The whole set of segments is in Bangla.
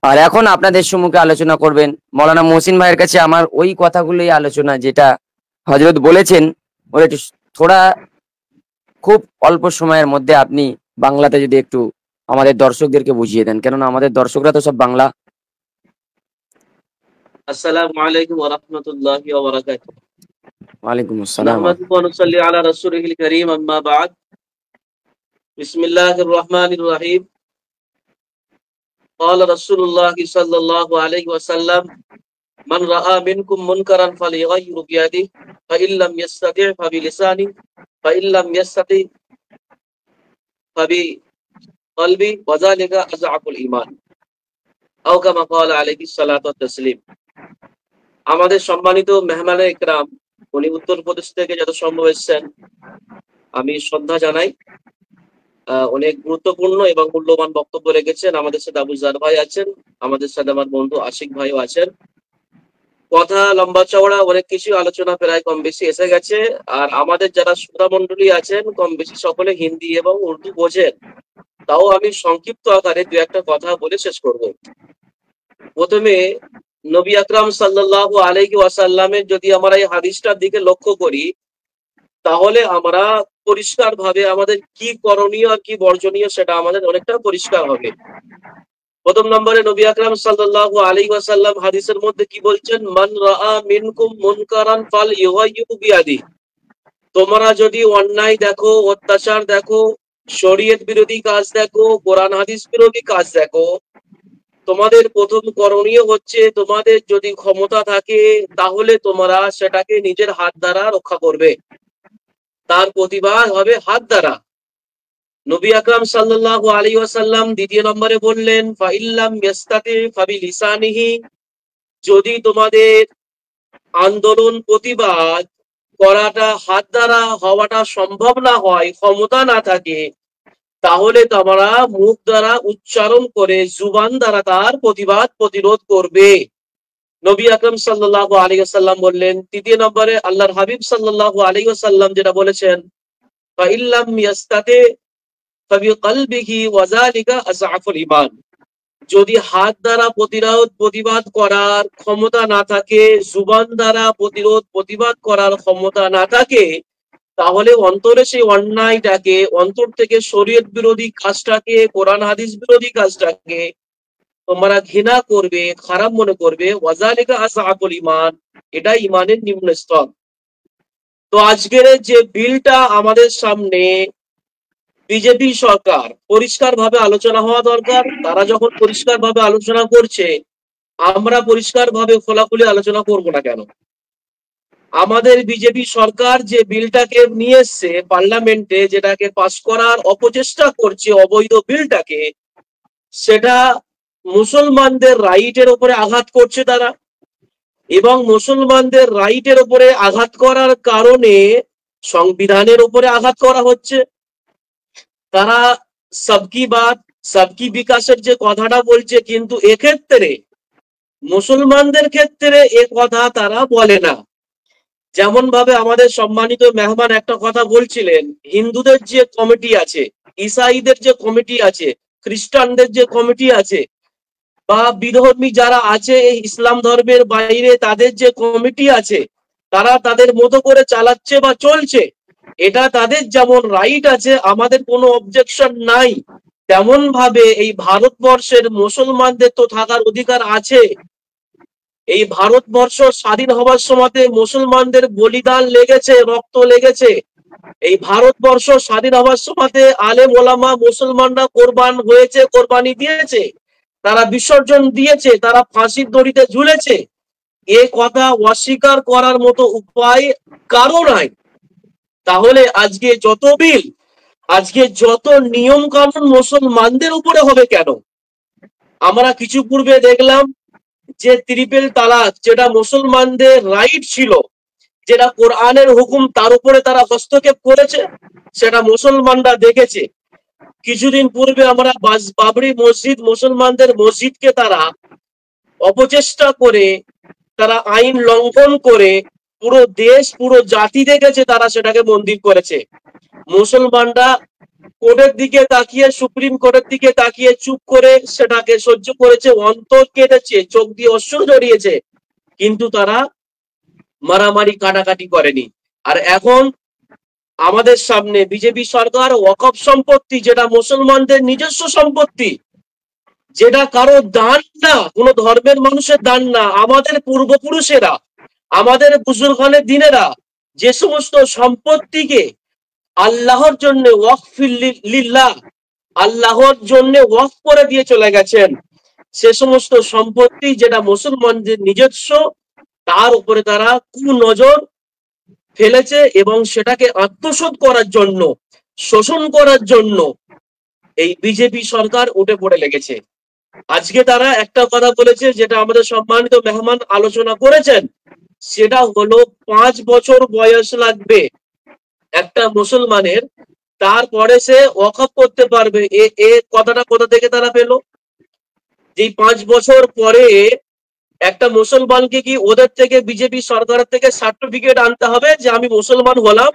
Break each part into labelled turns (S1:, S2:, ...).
S1: আর এখন আপনাদের সম্মুখে আলোচনা করবেন মৌলানা মহসিন ভাইয়ের কাছে আমার ওই কথাগুলোই আলোচনা যেটা হযরত বলেছেন, ওটা একটু থোড়া খুব অল্প সময়ের মধ্যে আপনি বাংলাতে যদি একটু আমাদের দর্শকদেরকে বুঝিয়ে দেন, কেননা আমাদের দর্শকরা তো সব বাংলা।
S2: আসসালামু আলাইকুম ওয়া রাহমাতুল্লাহি ওয়া বারাকাতুহু।
S1: ওয়ালাইকুম আসসালাম।
S2: নাহমাদুহু ওয়া নুসাল্লি আলা রাসূলিল কারীম, আম্মা বা'দ। বিসমিল্লাহির রহমানির রহিম। ক্বালা রাসূলুল্লাহি সাল্লাল্লাহু আলাইহি ওয়াসাল্লাম, মান রাআ মিনকুম মুনকারান ফালিয়ুগাইয়িরহু বিয়াদিহি, ফাইন লাম ইস্তাতি' ফাবিলিসানিহি, ফাইন লাম ইস্তাতি' ফাবিকলবি, ওয়া যালিকা আযআফুল ঈমান। আও কামা ক্বালা আলাইহিস সালাতু ওয়াত তাসলিম। আমাদের সম্মানিত মেহমানে ইকরাম, উনি উত্তরপ্রদেশ থেকে যত সম্ভব এসেছেন, আমি শ্রদ্ধা জানাই। অনেক গুরুত্বপূর্ণ এবং মূল্যবান বক্তব্য রেখেছেন। আমাদের সাথে আবু জার ভাই আছেন, আমাদের সাথে আমার বন্ধু আশিক ভাইও আছেন। কথা লম্বা চওড়া অনেক কিছু আলোচনা প্রায় কম বেশি এসে গেছে। আর আমাদের যারা শ্রোতা মন্ডলী আছেন কম বেশি সকলে হিন্দি এবং উর্দু বোঝেন, তাও আমি সংক্ষিপ্ত আকারে দু একটা কথা বলে শেষ করব। প্রথমে নবী আকরাম সাল্লাল্লাহু আলাইহি ওয়াসাল্লামের যদি আমরা এই হাদিসটার দিকে লক্ষ্য করি, তাহলে আমরা পরিষ্কার ভাবে আমাদের কি করণীয় আর কি বর্জনীয় সেটা আমাদের অনেকটা পরিষ্কার হবে। প্রথম নম্বরে নবী আকরাম সাল্লাল্লাহু আলাইহি ওয়াসাল্লাম হাদিসের মধ্যে কি বলছেন? মান রাআ মিনকুম মুনকারান ফালইউগাইয়িরহু বিয়াদিহি। তোমরা যদি অন্যায় দেখো, অত্যাচার দেখো, শরীয়ত বিরোধী কাজ দেখো, কোরআন হাদিস বিরোধী কাজ দেখো, তোমাদের প্রথম করণীয় হচ্ছে, তোমাদের যদি ক্ষমতা থাকে তাহলে তোমরা সেটাকে নিজের হাত দ্বারা রক্ষা করবে, তার প্রতিবাদ হবে হাত দ্বারা। নবী আকরাম সাল্লাল্লাহু আলাইহি ওয়াসাল্লাম দ্বিতীয় নম্বরে বললেন, ফাইল্লাম ইয়াস্তাতি ফাবিলিসানিহি। যদি তোমাদের আন্দোলন প্রতিবাদ করাটা হাত দ্বারা হওয়াটা সম্ভব না হয়, ক্ষমতা না থাকে, তাহলে তোমরা মুখ দ্বারা উচ্চারণ করে জুবান দ্বারা তার প্রতিবাদ প্রতিরোধ করবে। নবী আকরাম সাল্লাল্লাহু আলাইহি ওয়াসাল্লাম বললেন। তৃতীয় নম্বরে আল্লাহর হাবিব সাল্লাল্লাহু আলাইহি ওয়াসাল্লাম যেটা বলেছেন, ফাইল্লাম ইয়াস্তাতি ফাবিকলবিহি ওয়া যালিকা আযআফুল ঈমান। যদি হাত দ্বারা প্রতিবাদ করার ক্ষমতা না থাকে, জুবান দ্বারা প্রতিবাদ করার ক্ষমতা না থাকে, তাহলে অন্তরে সেই অন্যায়টাকে, অন্তর থেকে শরীয়ত বিরোধী কাজটাকে, কোরআন হাদিস বিরোধী কাজটাকে তোমরা ঘৃণা করবে, খারাপ মনে করবে। ওয়া যালিকা আযআফুল ঈমান, এটা ঈমানের নিম্ন স্তর। তো আজকের যে বিলটা আমাদের সামনে, বিজেপি সরকার পরিষ্কার ভাবে আলোচনা হওয়া দরকার। তারা যখন পরিষ্কার ভাবে আলোচনা করছে, আমরা পরিষ্কার ভাবে খোলাখুলি আলোচনা করব না কেন? আমাদের বিজেপি সরকার যে বিলটাকে নিয়ে এসছে পার্লামেন্টে, যেটাকে পাস করার অপচেষ্টা করছে, অবৈধ বিলটাকে, সেটা মুসলমানদের রাইটের উপরে আঘাত করছে তারা। এবং মুসলমানদের রাইটের উপরে আঘাত করার কারণে সংবিধানের উপরে আঘাত করা হচ্ছে। তারা সবকি বাত সবকি বিকাশের যে কথাটা বলছে, কিন্তু এক্ষেত্রে মুসলমানদের ক্ষেত্রে এ কথা তারা বলে না। যেমন ভাবে আমাদের সম্মানিত মেহমান একটা কথা বলছিলেন, হিন্দুদের যে কমিটি আছে, ইসাইদের যে কমিটি আছে, খ্রিস্টানদের যে কমিটি আছে, বা বিধর্মী যারা আছে এই ইসলাম ধর্মের বাইরে, তাদের যে কমিটি আছে, তারা তাদের মতো করে চালাচ্ছে বা চলছে। এটা তাদের যেমন রাইট আছে, আমাদের কোনো অবজেকশন নাই, তেমন ভাবে এই ভারতবর্ষের মুসলমানদের তো থাকার অধিকার আছে। এই ভারতবর্ষ স্বাধীন হবার সময় মুসলমানদের বলিদান লেগেছে, রক্ত লেগেছে। এই ভারতবর্ষ স্বাধীন হবার সময় আলেম ওলামা মুসলমানরা কোরবান হয়েছে, কোরবানি দিয়েছে, তারা বিসর্জন দিয়েছে, তারা ফাঁসির দড়িতে ঝুলেছে। এ কথা অস্বীকার করার মতো উপায় কারো নাই। তাহলে আজকে যত বিল, আজকে যত নিয়ম কানুন মুসলমানদের উপরে হবে কেন? আমরা কিছু পূর্বে দেখলাম যে ট্রিপল তালাক, যেটা মুসলমানদের রাইট ছিল, যেটা কোরআনের হুকুম, তার উপরে তারা হস্তক্ষেপ করেছে, সেটা মুসলমানরা দেখেছে। কিছুদিন পূর্বে আমরা বাবরি মসজিদ, মুসলমানদের মসজিদকে তারা অপচেষ্টা করে, তারা আইন লঙ্ঘন করে পুরো দেশ, পুরো জাতি দেখেছে, তারা সেটাকে মন্দির করেছে। মুসলমানরা কোর্টের দিকে তাকিয়ে, সুপ্রিম কোর্টের দিকে তাকিয়ে চুপ করে সেটাকে সহ্য করেছে, অন্তর কেটেছে, চোখ দিয়ে অশ্রু জড়িয়েছে, কিন্তু তারা মারামারি কাটাকাটি করেনি। আর এখন আমাদের সামনে বিজেপি সরকার ওয়াকফ সম্পত্তি, যেটা মুসলমানদের নিজস্ব সম্পত্তি, যেটা কারো দান না, কোন ধর্মের মানুষের দান না, আমাদের পূর্বপুরুষেরা, আমাদের বুজুর্গানের দিনেরা যে সমস্ত সম্পত্তিকে আল্লাহর জন্য ওয়াকফ লিল্লাহ, আল্লাহর জন্য ওয়াকফ করে দিয়ে চলে গেছেন, সে সমস্ত সম্পত্তি যেটা মুসলমানদের নিজস্ব, তার উপরে তারা কুনজর ফেলেছে এবং সেটাকে আত্মসাৎ করার জন্য, শোষণ করার জন্য এই বিজেপি সরকার উঠে পড়ে লেগেছে। আজকে তারা একটা কথা বলেছে, যেটা আমাদের সম্মানিত মেহমান আলোচনা করেছেন, সেটা হলো 5 বছর বয়স লাগবে একটা মুসলমানের, তারপরে সে ওয়াকফ করতে পারবে। এ কথাটা কোথা থেকে তারা পেলো? যে 5 বছর পরে একটা মুসলমানকে কি ওদের থেকে, বিজেপি সরকারের থেকে সার্টিফিকেট আনতে হবে যে আমি মুসলমান হলাম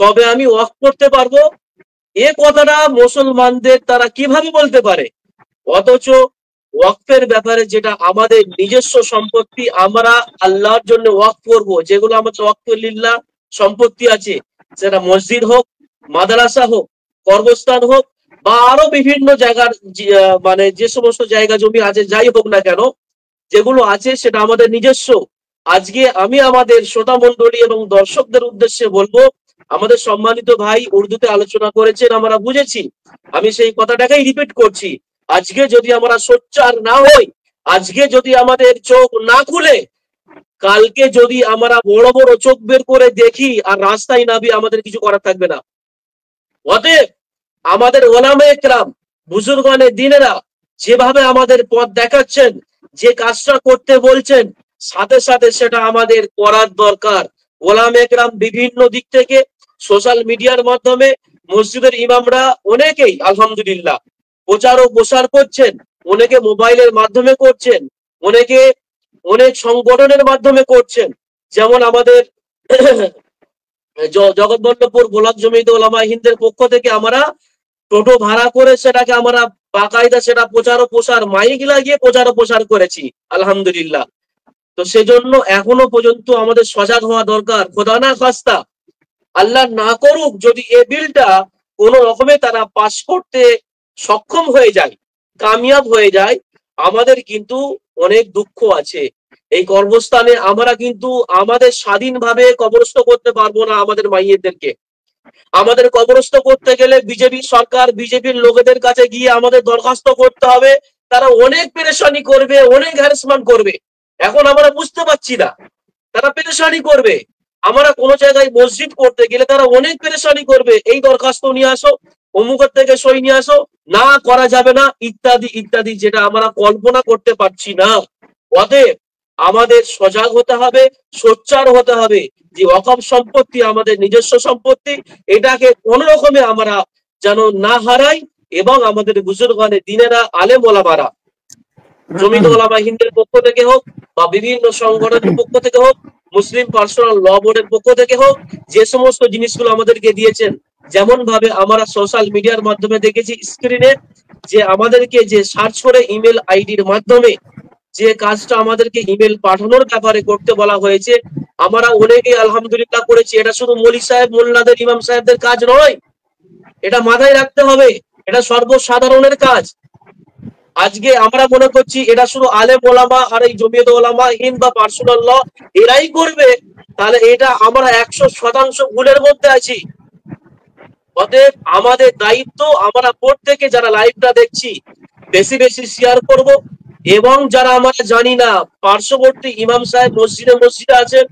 S2: তবে আমি ওয়াকফ করতে পারবো? এ কথাটা মুসলমানদের তারা কিভাবে বলতে পারে? অথচ ওয়াকফের ব্যাপারে, যেটা আমাদের নিজস্ব সম্পত্তি, আমরা আল্লাহর জন্য ওয়াকফ করব, যেগুলো আমাদের ওয়াকফ লিল্লাহ সম্পত্তি আছে, সেটা মসজিদ হোক, মাদ্রাসা হোক, কর্মস্থান হোক, বা আরো বিভিন্ন জায়গার মানে যে সমস্ত জায়গা জমি আছে, যাই হোক না কেন, যেগুলো আছে সেটা আমাদের নিজস্ব। আজকে আমি আমাদের শ্রোতা মণ্ডলী এবং দর্শকদের উদ্দেশ্যে বলবো, আমাদের সম্মানিত ভাই উর্দুতে আলোচনা করেছেন, আমরা বুঝেছি, আমি সেই কথাটাকেই রিপিট করছি। আজকে যদি আমরা সোচ্চার না হই, আজকে যদি আমাদের চোখ না খুলে, কালকে যদি আমরা বড় বড় চোখ বের করে দেখি আর রাস্তায় নামি, আমাদের কিছু করার থাকবে না। অতএব আমাদের ওলামায়ে কেরাম, বুজুর্গানে দিনেরা যেভাবে আমাদের পথ দেখাচ্ছেন, যে কাজটা করতে বলছেন, সাথে সাথে সেটা আমাদের করার দরকার। ওলামায়ে কেরাম বিভিন্ন দিক থেকে, সোশ্যাল মিডিয়ার মাধ্যমে মসজিদের ইমামরা অনেকেই আলহামদুলিল্লাহ প্রচার ও প্রসার করছেন, অনেকে মোবাইলের মাধ্যমে করছেন, অনেকে অনেক সংগঠনের মাধ্যমে করছেন। যেমন আমাদের জগৎবল্লভপুর ব্লক জমিয়তে উলামা হিন্দের পক্ষ থেকে আমরা টোটো ভাড়া করে সেটাকে আমরা বাকায়দা সেটা প্রচার ও প্রসার, মাইক লাগিয়ে প্রচার ও প্রসার করেছি আলহামদুলিল্লাহ। তো সেজন্য এখনো পর্যন্ত আমাদের সজাগ হওয়া দরকার। খোদা না খাস্তা, আল্লাহ না করুক, যদি এই বিলটা কোন রকমে তারা পাস করতে সক্ষম হয়ে যায়, কামিয়াব হয়ে যায়, আমাদের কিন্তু অনেক দুঃখ আছে। এই কর্মস্থানে আমরা কিন্তু আমাদের স্বাধীনভাবে কবরস্থ করতে পারবো না আমাদের মাইয়েদেরকে। আমাদের কবরস্থ করতে গেলে বিজেপি সরকার, বিজেপির লোকেদের কাছে গিয়ে আমাদের দরখাস্ত করতে হবে, তারা অনেক পেরেশানি করবে, অনেক হ্যারাসমেন্ট করবে। এখন আমরা বুঝতে পারছি না, তারা পেরেশানি করবে। আমরা কোন জায়গায় মসজিদ করতে গেলে তারা অনেক পেরেশানি করবে, এই দরখাস্ত নিয়ে আসো, অমুকের থেকে সই নিয়ে আসো, না করা যাবে না, ইত্যাদি ইত্যাদি, যেটা আমরা কল্পনা করতে পারছি না। অতএব আমাদের সজাগ হতে হবে, সোচ্চার হতে হবে যে ওয়াকফ সম্পত্তি আমাদের নিজস্ব সম্পত্তি, এটাকে কোন রকমে আমরা যেন না হারাই, এবং আমাদের বুজুর্গানে দিনেরা, আলেম ওলামারা, জমিয়ত উলামা হিন্দের পক্ষ থেকে হোক বা বিভিন্ন সংগঠনের পক্ষ থেকে হোক, মুসলিম পার্সোনাল ল বোর্ডের পক্ষ থেকে হোক, যে সমস্ত জিনিসগুলো আমাদেরকে দিয়েছেন, যেমন ভাবে আমরা সোশ্যাল মিডিয়ার মাধ্যমে দেখেছি স্ক্রিনে, যে আমাদেরকে যে সার্চ করে ইমেল আইডির মাধ্যমে যে কাজটা আমাদেরকে ইমেল পাঠানোর ব্যাপারে করতে বলা হয়েছে, আমরা অনেকেই আলহামদুলিল্লাহ করেছি। এটা শুধু মৌলী সাহেব, মোল্লাদের, ইমাম সাহেবদের কাজ নয়, এটা মাথায় রাখতে হবে, এটা সর্বসাধারণের কাজ। আজকে আমরা মনে করছি এটা শুধু আলেম ওলামা আর এই জমিয়ত উলামা হিন্দ বা পার্সোনাল ল এরাই করবে, তাহলে এটা আমরা 100% ভুলের মধ্যে আছি। অতএব আমাদের দায়িত্ব, আমরা প্রত্যেকে যারা লাইভটা দেখছি বেশি বেশি শেয়ার করব, এবং যারা আমরা জানি না, পার্শ্ববর্তী ইমাম সাহেব মসজিদে আছেন,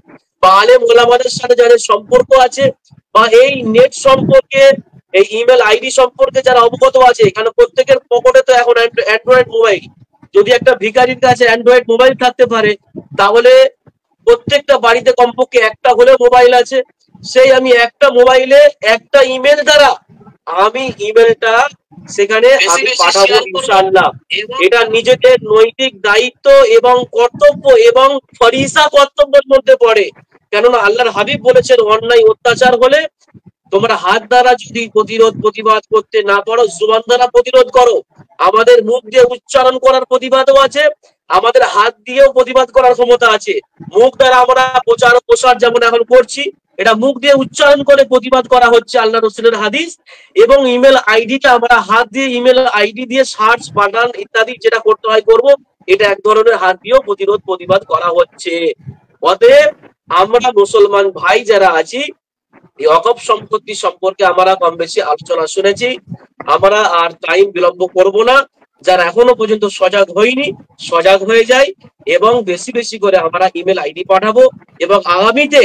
S2: বা আলেম ওলামাদের সাথে যাদের সম্পর্ক আছে, বা এই নেট সম্পর্কে, এই ইমেল আইডি সম্পর্কে যারা অবগত আছে, এখানে প্রত্যেকের পকেটে তো এখন অ্যান্ড্রয়েড মোবাইল, যদি একটা ভিখারির কাছে অ্যান্ড্রয়েড মোবাইল থাকতে পারে, তাহলে প্রত্যেকটা বাড়িতে কমপক্ষে একটা হলে মোবাইল আছে। সেই আমি একটা মোবাইলে একটা ইমেল দ্বারা আমি ইমেলটা সেখানে আমি পাঠাবো ইনশাআল্লাহ। এটা নিজেদের নৈতিক দায়িত্ব এবং কর্তব্য এবং ফরিজা কর্তব্যের মধ্যে পড়ে। কেননা আল্লাহর হাবিব বলেছেন, অন্যায় অত্যাচার হলে তোমরা হাত দ্বারা যদি প্রতিবাদ করতে না পারো, জুবান দ্বারা প্রতিরোধ করো। আমাদের মুখ দিয়ে উচ্চারণ করার প্রতিবাদও আছে, আমাদের হাত দিয়েও প্রতিবাদ করার ক্ষমতা আছে। মুখ দ্বারা আমরা প্রসার যেমন এখন করছি, এটা মুখ দিয়ে উচ্চারণ করে প্রতিবাদ করা হচ্ছে আল্লাহ রসুলের হাদিস। এবং ইমেল আইডিটা আমরা হাত দিয়ে ইমেল আইডি দিয়ে সার্চ বাটন ইত্যাদি যেটা করতে হয় করব, এটা এক ধরনের হাত দিয়েও প্রতিবাদ করা হচ্ছে। অতএব আমরা মুসলমান ভাই যারা আছি, এই অকপ সম্পত্তি সম্পর্কে আমরা কম বেশি আলোচনা শুনেছি। আমরা আর টাইম বিলম্ব করব না। যারা এখনো পর্যন্ত সজাগ হয়নি, সজাগ হয়ে যায় এবং বেশি বেশি করে আমরা ইমেল আইডি পাঠাবো। এবং আগামীতে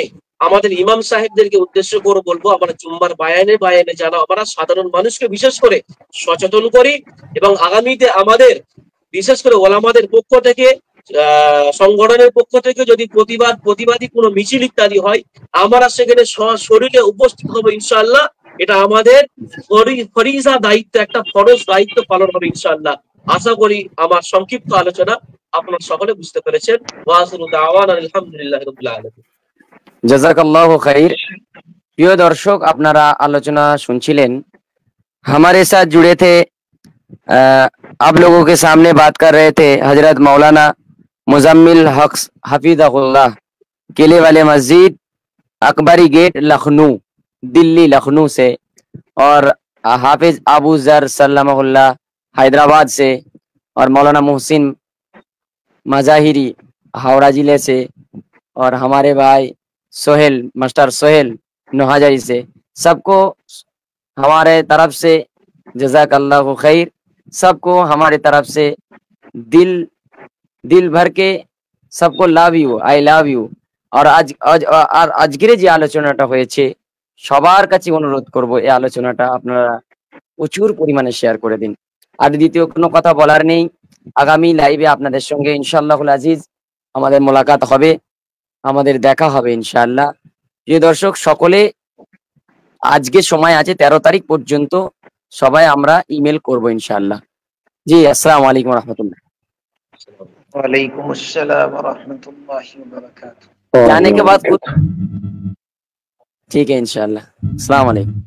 S2: আমাদের ইমাম সাহেবদেরকে উদ্দেশ্য করে বলবো, আমরা জুম্মার বায়ানে যেন আমরা সাধারণ মানুষকে বিশেষ করে সচেতন করি। এবং আগামীতে আমাদের বিশেষ করে ওলামাদের পক্ষ থেকে, সংগঠনের পক্ষ থেকে যদি প্রতিবাদী কোনো মিছিল ইত্যাদি হয়, আমরা সেখানে সশরীরে উপস্থিত হবো ইনশাআল্লাহ। এটা আমাদের ফরিজা দায়িত্ব, একটা ফরজ দায়িত্ব পালন হবে ইনশাআল্লাহ। আশা করি আমার সংক্ষিপ্ত আলোচনা আপনারা সকলে বুঝতে পেরেছেন। ওয়া আখিরু দাওয়ানা আলহামদুলিল্লাহি রাব্বিল আলামিন।
S1: জাযাকাল্লাহু খাইর। প্রিয় দর্শক, আপনারা আলোচনা শুনছিলেন। हमारे साथ जुड़े थे, आप लोगों के सामने बात कर रहे थे हजरत मौलाना मुजम्मिल हक हफीज़हुल्लाह, किले वाले मस्जिद, अकबरी गेट, लखनऊ, दिल्ली लखनऊ से, और हाफिज अबू जर सल्लमहुल्लाह हैदराबाद से, और मौलाना मोहसिन मजाहिरी हावड़ा जिले से, और हमारे भाई सोहेल मास्टर सोहेल नोहाजारी से। सबको हमारे तरफ से जज़ाकल्लाहु खैर। सबको हमारे तरफ से दिल भर के सबको love you, I love you. আর আজকের যে আলোচনাটা হয়েছে, সবার কাছে অনুরোধ করব এই আলোচনাটা আপনারা প্রচুর পরিমাণে শেয়ার করে দিন। আর দ্বিতীয় কোনো কথা বলার নেই। আগামী লাইভে আপনাদের সঙ্গে ইনশাআল্লাহুল আজিজ আমাদের মোলাকাত হবে, আমাদের দেখা হবে ইনশাআল্লাহ। প্রিয় দর্শক সকলে, আজকে সময় আছে 13 তারিখ পর্যন্ত, সবাই আমরা ইমেল করব ইনশাআল্লাহ। জি, আসসালামু আলাইকুম রহমতুল্লাহ।
S3: वालेकुम अस्सलाम व रहमतुल्लाहि व बरकातहू।
S1: जाने के बाद खुद ठीक है इंशाल्लाह। अस्सलाम वालेकुम।